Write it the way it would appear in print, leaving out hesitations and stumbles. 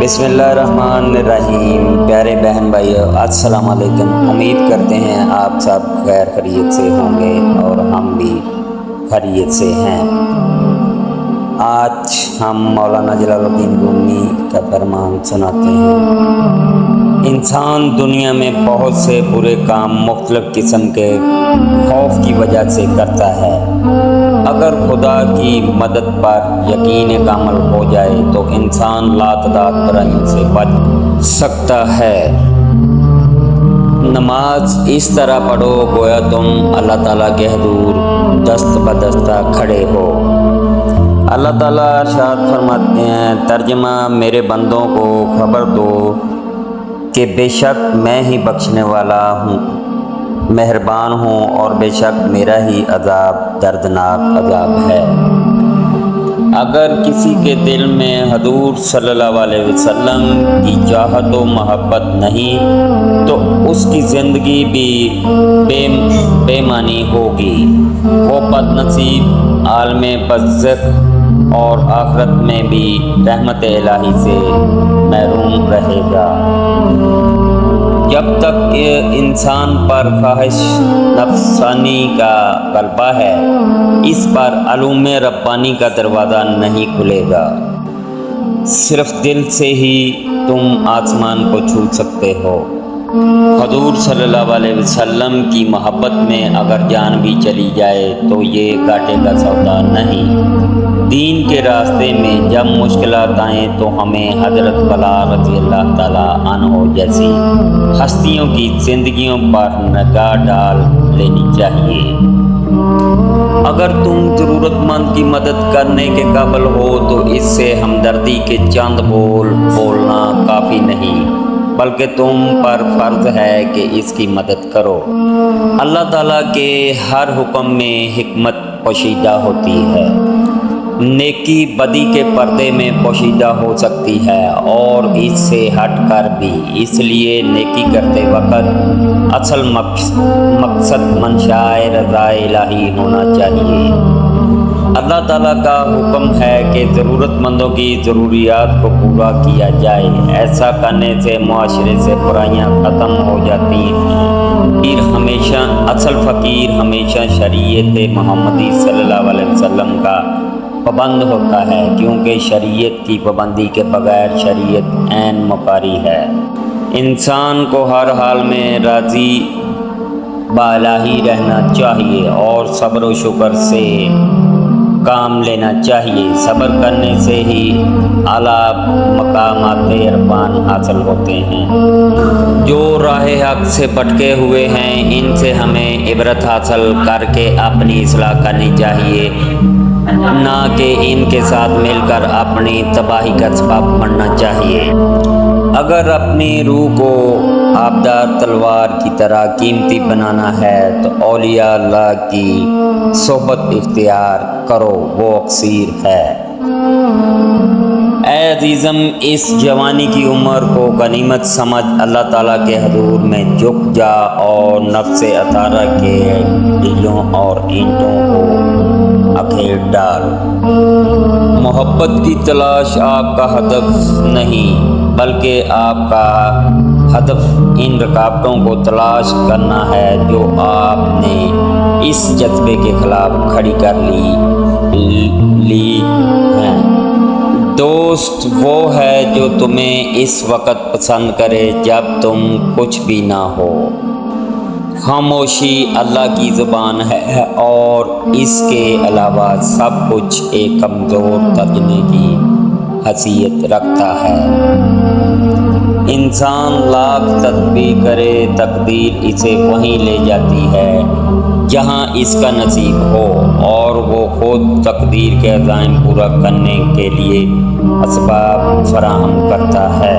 بسم اللہ الرحمن الرحیم۔ پیارے بہن بھائیو، السلام علیکم۔ امید کرتے ہیں آپ سب خیر خیریت سے ہوں گے اور ہم بھی خیریت سے ہیں۔ آج ہم مولانا جلال الدین رومی کا فرمان سناتے ہیں۔ انسان دنیا میں بہت سے برے کام مختلف قسم کے خوف کی وجہ سے کرتا ہے۔ اگر خدا کی مدد پر یقین کامل ہو جائے تو انسان لاتعداد برائیوں سے بچ سکتا ہے۔ نماز اس طرح پڑھو گویا تم اللہ تعالیٰ کے حضور دست بدستہ کھڑے ہو۔ اللہ تعالیٰ ارشاد فرماتے ہیں، ترجمہ: میرے بندوں کو خبر دو کہ بے شک میں ہی بخشنے والا ہوں، مہربان ہوں، اور بے شک میرا ہی عذاب دردناک عذاب ہے۔ اگر کسی کے دل میں حضور صلی اللہ علیہ وسلم کی چاہت و محبت نہیں تو اس کی زندگی بھی بے معنی ہوگی۔ وہ بد نصیب عالم برزخ اور آخرت میں بھی رحمت الہی سے محروم رہے گا۔ جب تک انسان پر خواہش نفسانی کا غلبہ ہے، اس پر علوم ربانی کا دروازہ نہیں کھلے گا۔ صرف دل سے ہی تم آسمان کو چھو سکتے ہو۔ حضور صلی اللہ علیہ وسلم کی محبت میں اگر جان بھی چلی جائے تو یہ گھاٹے کا سودا نہیں۔ دین کے راستے میں جب مشکلات آئیں تو ہمیں حضرت بلال رضی اللہ تعالیٰ عنہ جیسی ہستیوں کی زندگیوں پر نگاہ ڈال لینی چاہیے۔ اگر تم ضرورت مند کی مدد کرنے کے قابل ہو تو اس سے ہمدردی کے چند بولنا کافی نہیں، بلکہ تم پر فرض ہے کہ اس کی مدد کرو۔ اللہ تعالیٰ کے ہر حکم میں حکمت پوشیدہ ہوتی ہے۔ نیکی بدی کے پردے میں پوشیدہ ہو سکتی ہے اور اس سے ہٹ کر بھی، اس لیے نیکی کرتے وقت اصل مقصد منشائے رضا الہی ہونا چاہیے۔ اللہ تعالیٰ کا حکم ہے کہ ضرورت مندوں کی ضروریات کو پورا کیا جائے۔ ایسا کرنے سے معاشرے سے برائیاں ختم ہو جاتی ہیں۔ اصل فقیر ہمیشہ شریعت محمدی صلی اللہ علیہ وسلم کا پابند ہوتا ہے، کیونکہ شریعت کی پابندی کے بغیر شریعت عین مکاری ہے۔ انسان کو ہر حال میں راضی بالہی رہنا چاہیے اور صبر و شکر سے کام لینا چاہیے۔ صبر کرنے سے ہی اعلیٰ مقامات عرفان حاصل ہوتے ہیں۔ جو راہ حق سے بھٹکے ہوئے ہیں، ان سے ہمیں عبرت حاصل کر کے اپنی اصلاح کرنی چاہیے، نہ کہ ان کے ساتھ مل کر اپنی تباہی کا سبب بننا چاہیے۔ اگر اپنی روح کو آبدار تلوار کی طرح قیمتی بنانا ہے تو اولیاء اللہ کی صحبت اختیار کرو، وہ اکثیر ہے۔ اے عزیزم، اس جوانی کی عمر کو غنیمت سمجھ اللہ تعالیٰ کے حضور میں جھک جا اور نفس عطارہ کے ڈھیلوں اور اینٹوں کو اکھیڑ ڈال۔ محبت کی تلاش آپ کا ہدف نہیں، بلکہ آپ کا ہدف ان رکاوٹوں کو تلاش کرنا ہے جو آپ نے اس جذبے کے خلاف کھڑی کر لی ہیں۔ دوست وہ ہے جو تمہیں اس وقت پسند کرے جب تم کچھ بھی نہ ہو۔ خاموشی اللہ کی زبان ہے اور اس کے علاوہ سب کچھ ایک کمزور ترجمے کی حیثیت رکھتا ہے۔ انسان لاکھ تدبیر کرے، تقدیر اسے وہیں لے جاتی ہے جہاں اس کا نصیب ہو، اور وہ خود تقدیر کے عزائم پورا کرنے کے لیے اسباب فراہم کرتا ہے۔